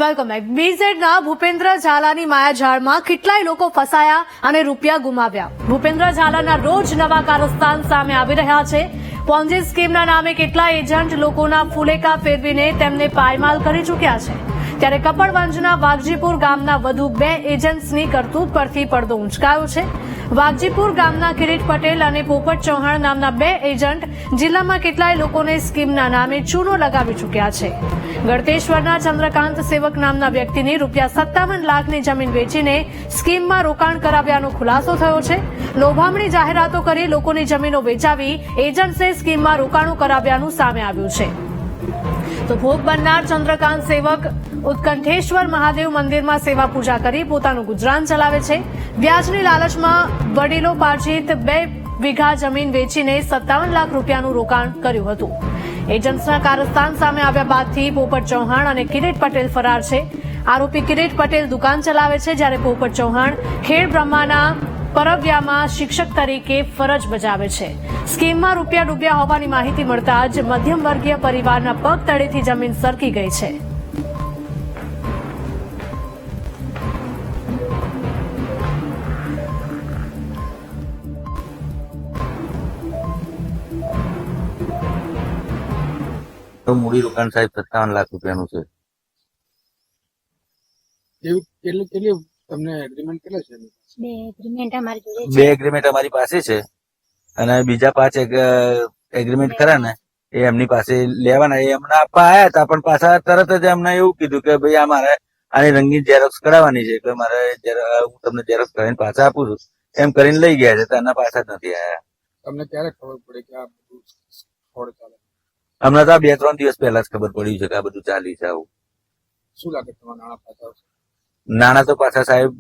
Welcome back. બીઝેડના ભૂપેન્દ્ર ઝાલાની માયાજાળમાં કેટલાય લોકો ફસાયા અને રૂપિયા ગુમાવ્યા. ભૂપેન્દ્ર ઝાલાના રોજ નવા કારસ્તાન સામે આવી રહ્યા છે. પોન્જી સ્કીમના નામે કેટલાય એજન્ટ લોકોના ફુલેકા ફેરવીને તેમને પાયમાલ કરી ચૂક્યા છે. ત્યારે કપડવંજના વાઘજીપુર ગામના વધુ 2 એજન્ટ્સની કરતૂત પરથી પડદો ઉંચકાયો છે. વાઘજીપુર ગામના કિરીટ પટેલ અને પોપટ ચૌહાણ નામના 2 એજન્ટ જિલ્લામાં કેટલાય લોકોને સ્કીમના નામે ચૂનો લગાવી ચૂક્યા છે. ગળતેશ્વરના ચંદ્રકાંત સેવક નામના વ્યક્તિની ₹57 લાખની જમીન વેચીને સ્કીમમાં રોકાણ કરાવ્યાનો ખુલાસો થયો છે. લોભામણી જાહેરાતો કરી લોકોની જમીનો વેચાવી એજન્ટ્સે સ્કીમમાં રોકાણો કરાવ્યાનું સામે આવ્યું છે. તો ભોગ બનનાર ચંદ્રકાંત સેવક ઉત્કંઠેશ્વર મહાદેવ મંદિરમાં સેવા પૂજા કરી પોતાનું ગુજરાન ચલાવે છે. વ્યાજની લાલચમાં વડીલો પાર્જિત 2 વીઘા જમીન વેચીને ₹57 લાખ રૂપિયાનું રોકાણ કર્યું હતું. એજન્ટ્સના કારસ્તાન સામે આવ્યા બાદથી પોપટ ચૌહાણ અને કિરીટ પટેલ ફરાર છે. આરોપી કિરીટ પટેલ દુકાન ચલાવે છે, જ્યારે પોપટ ચૌહાણ ખેડ બ્રહ્માના પરવ્યામાં શિક્ષક તરીકે ફરજ બજાવે છે. સ્કીમમાં રૂપિયા ડૂબ્યા હોવાની માહિતી મળતા જ મધ્યમ વર્ગીય પરિવારના પગ તળેથી જમીન સરકી ગઈ છે. મૂડી રોકાણ સાહેબ ₹57 લાખ રૂપિયાનું છે. તમને એગ્રીમેન્ટ કેટલા છે? 2 એગ્રીમેન્ટ અમારી પાસે છે અને બીજા 5 એગ્રીમેન્ટ ખરા ને એ એમની પાસે લેવાના. એ એમને આપવા આવ્યા હતા, પણ પાછા તરત જ એમને એવું કીધું કે ભાઈ આ મારે આની રંગીન ઝેરોક્સ કરાવવાની છે, કે મારે હું તમને ઝેરોક્સ કરીને પાછા આપું છું એમ કરીને લઈ ગયા છે. તેના પાછા જ નથી આવ્યા. તમને ક્યારે ખબર પડે કે આ બધું ફ્રોડ ચાલે? અમને તો આ 2-3 દિવસ પહેલા જ ખબર પડી છે કે આ બધું ચાલી છે. આવું શું લાગે તમારા નાણાં પાછા આવશે? નાણાં તો પાછા સાહેબ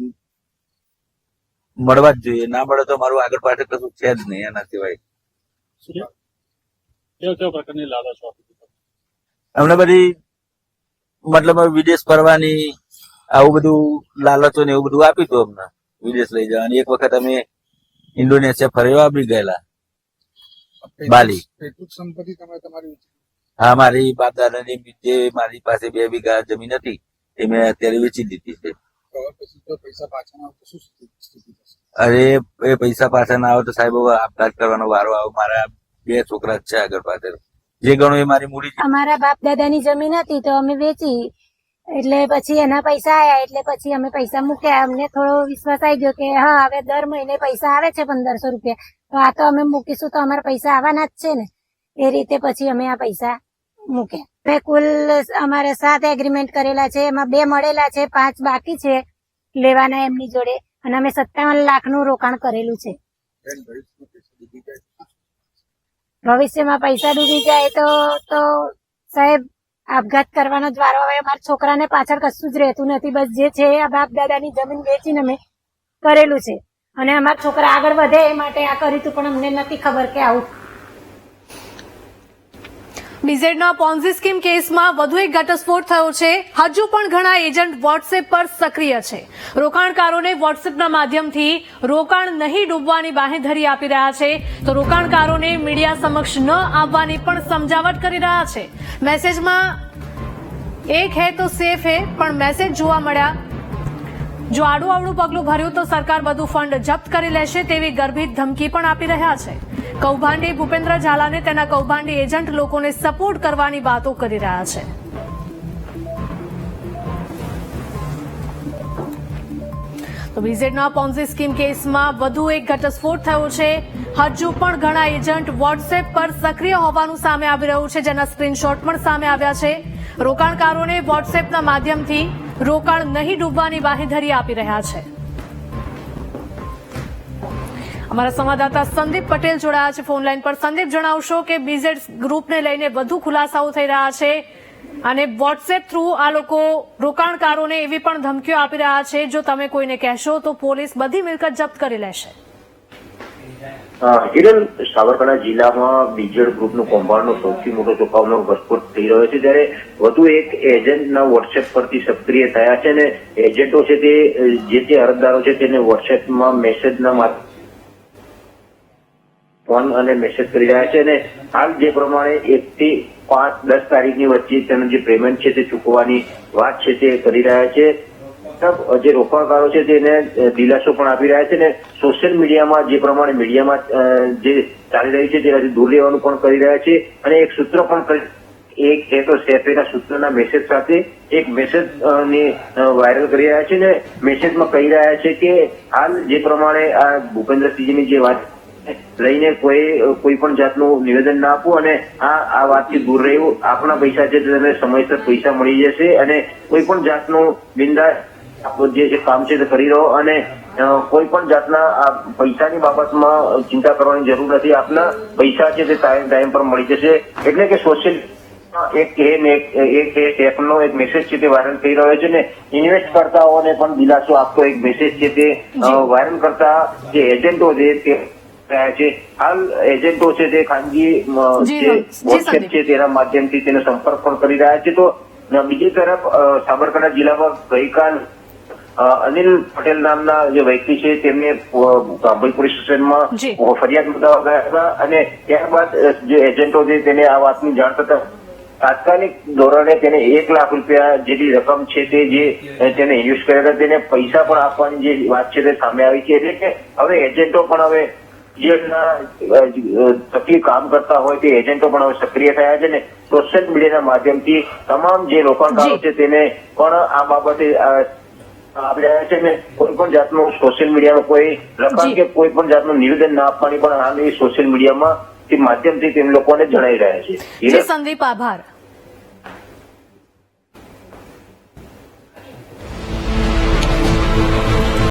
મળવા જ જોઈએ. ના મળે તો મારું આગળ પાછળ કશું છે જ નહીં એના સિવાય. કેવા પ્રકારની લાલચ આપી? અમને બધી મતલબ વિદેશ ફરવાની આવું બધું લાલચો ને એવું બધું આપ્યું હતું અમને, વિદેશ લઈ જવાની. એક વખત અમે ઇન્ડોનેશિયા ફરવા બી ગયેલા, બાલી. સંપત્તિ તમે તમારી? હા, મારી બાપ દાદાની જે મારી પાસે 2 વીઘા જમીન હતી એ મેં અત્યારે વેચી દીધી છે. પૈસા પાછા ના આવે તો શું સ્થિતિ થશે? અરે એ પૈસા પાછા ના આવે તો સાહેબ આપઘાત કરવાનો વારો આવે. મારા 2 છોકરા જ છે આગળ પાછળ. જે ગણું એ મારી મૂડી. અમારા બાપ દાદાની જમીન હતી તો અમે વેચી, એટલે પછી એના પૈસા આયા, એટલે પછી અમે પૈસા મૂક્યા. અમને થોડો વિશ્વાસ આવી ગયો કે હા હવે દર મહિને પૈસા આવે છે ₹1500, તો આ તો અમે મૂકીશું તો અમારા પૈસા આવવાના જ છે ને. એ રીતે પછી અમે આ પૈસા મૂક્યા. મેં કુલ અમારે 7 એગ્રીમેન્ટ કરેલા છે, એમાં 2 મળેલા છે, 5 બાકી છે લેવાના એમની જોડે, અને અમે ₹57 લાખનું રોકાણ કરેલું છે. ભવિષ્યમાં પૈસા ડૂબી જાય તો સાહેબ આપઘાત કરવાનો જ વારો આવે. અમારા છોકરાને પાછળ કશું જ રહેતું નથી, બસ જે છે આ બાપ દાદાની જમીન વેચીને અમે કરેલું છે, અને અમારા છોકરા આગળ વધે એ માટે આ કર્યું હતું, પણ અમને નથી ખબર કે આવું. બીઝેડના પોન્ઝી સ્કીમ કેસમાં વધુ એક ઘટસ્ફોટ થયો છે. હજુ પણ ઘણા એજન્ટ વોટ્સએપ પર સક્રિય છે. રોકાણકારોને વોટ્સએપના માધ્યમથી રોકાણ નહીં ડૂબવાની બાંહેધરી આપી રહ્યા છે, તો રોકાણકારોને મીડિયા સમક્ષ ન આવવાની પણ સમજાવટ કરી રહ્યા છે. મેસેજમાં એક હે તો સેફ હે પણ મેસેજ જોવા મળ્યા. જો આડું આવડું પગલું ભર્યું તો સરકાર બધું ફંડ જપ્ત કરી લેશે તેવી ગર્ભિત ધમકી પણ આપી રહ્યા છે. કૌભાંડી ભૂપેન્દ્ર ઝાલાને તેના કૌભાંડી એજન્ટ લોકોને સપોર્ટ કરવાની વાતો કરી રહ્યા છે. તો બીઝેડના પોન્ઝી સ્કીમ કેસમાં વધુ એક ઘટસ્ફોટ થયો છે. હજુ પણ ઘણા એજન્ટ વોટ્સએપ પર સક્રિય હોવાનું સામે આવી રહ્યું છે, જેના સ્ક્રીનશોટ પણ સામે આવ્યા છે. રોકાણકારોને વોટ્સએપના માધ્યમથી રોકાણ નહીં ડૂબવાની બાંહેધરી આપી રહ્યા છે. અમારા સંવાદદાતા સંદીપ પટેલ જોડાયા છે ફોનલાઈન પર. સંદીપ, જણાવશો કે બીઝેડ ગ્રુપને લઈને વધુ ખુલાસાઓ થઈ રહ્યા છે અને વોટ્સએપ થ્રુ આ લોકો રોકાણકારોને એવી પણ ધમકીઓ આપી રહ્યા છે જો તમે કોઈને કહેશો તો પોલીસ બધી મિલકત જપ્ત કરી લેશે. હિરલ, સાબરકાંઠા જિલ્લામાં બીજેડ ગ્રુપનું કૌભાંડનો સૌથી મોટો ચોંકાવનારો ઘટસ્ફોટ થઈ રહ્યો છે, જ્યારે વધુ એક એજન્ટના વોટ્સએપ પરથી સક્રિય થયા છે અને એજન્ટો છે તે જે અરજદારો છે તેને વોટ્સએપમાં મેસેજના ફોન અને મેસેજ કરી રહ્યા છે અને હાલ જે પ્રમાણે 1 થી 5-10 તારીખની વચ્ચે તેનું જે પેમેન્ટ છે તે ચૂકવવાની વાત છે તે કરી રહ્યા છે. જે રોકાણકારો છે તેને દિલાસો પણ આપી રહ્યા છે ને સોશિયલ મીડિયામાં જે પ્રમાણે મીડિયામાં જે ચાલી રહી છે તેનાથી દૂર રહેવાનું પણ કરી રહ્યા છે. અને એક સૂત્ર પણ એક તો સેફેના સૂત્રના મેસેજ સાથે એક મેસેજ ને વાયરલ કરી રહ્યા છે ને મેસેજમાં કહી રહ્યા છે કે હાલ જે પ્રમાણે આ ભૂપેન્દ્રસિંહની જે વાત લઈને કોઈ પણ જાતનું નિવેદન ના આપવું અને આ વાતથી દૂર રહેવું. આપણા પૈસા છે તેને સમયસર પૈસા મળી જશે અને કોઈ પણ જાતનું બિંદાસ જે કામ છે તે કરી રહો અને કોઈ પણ જાતના આ પૈસાની બાબતમાં ચિંતા કરવાની જરૂર નથી. આપના પૈસા છે તે ટાઈમ પર મળી જશે. એટલે કે સોશિયલ એક એપનો એક મેસેજ છે તે વાયરલ થઈ રહ્યો છે ને ઇન્વેસ્ટ કરતાઓને પણ દિલાસો આપતો એક મેસેજ છે તે વાયરલ કરતા જે એજન્ટો છે તે રહ્યા છે. હાલ એજન્ટો છે તે ખાનગી જે વોટ્સએપ છે તેના માધ્યમથી તેનો સંપર્ક પણ કરી રહ્યા છે. તો બીજી તરફ સાબરકાંઠા જિલ્લામાં ગઈકાલ અનિલ પટેલ નામના જે વ્યક્તિ છે તેમને કાંભોઈ પોલીસ સ્ટેશનમાં ફરિયાદ નોંધાવવા ગયા હતા અને ત્યારબાદ જે એજન્ટો છે તેને આ વાતની જાણ થતા તાત્કાલિક ધોરણે તેને 1 લાખ રૂપિયા જેટલી રકમ છે તે જે તેને ઇન્વેસ્ટ કર્યા હતા તેને પૈસા પણ આપવાની જે વાત છે તે સામે આવી છે. એટલે કે હવે એજન્ટો પણ હવે જે તકલીફ કામ કરતા હોય તે એજન્ટો પણ હવે સક્રિય થયા છે ને સોશિયલ મીડિયાના માધ્યમથી તમામ જે રોકાણકારો છે તેને પણ આ બાબતે આપી રહ્યા છે ને કોઈ પણ જાતનું સોશિયલ મીડિયામાં કોઈ લખાણ કે કોઈ પણ જાતનું નિવેદન ના આપવાની પણ હાલ એ સોશિયલ મીડિયામાં માધ્યમથી તેમ લોકોને જણાવી રહ્યા છે. સંદીપ, આભાર.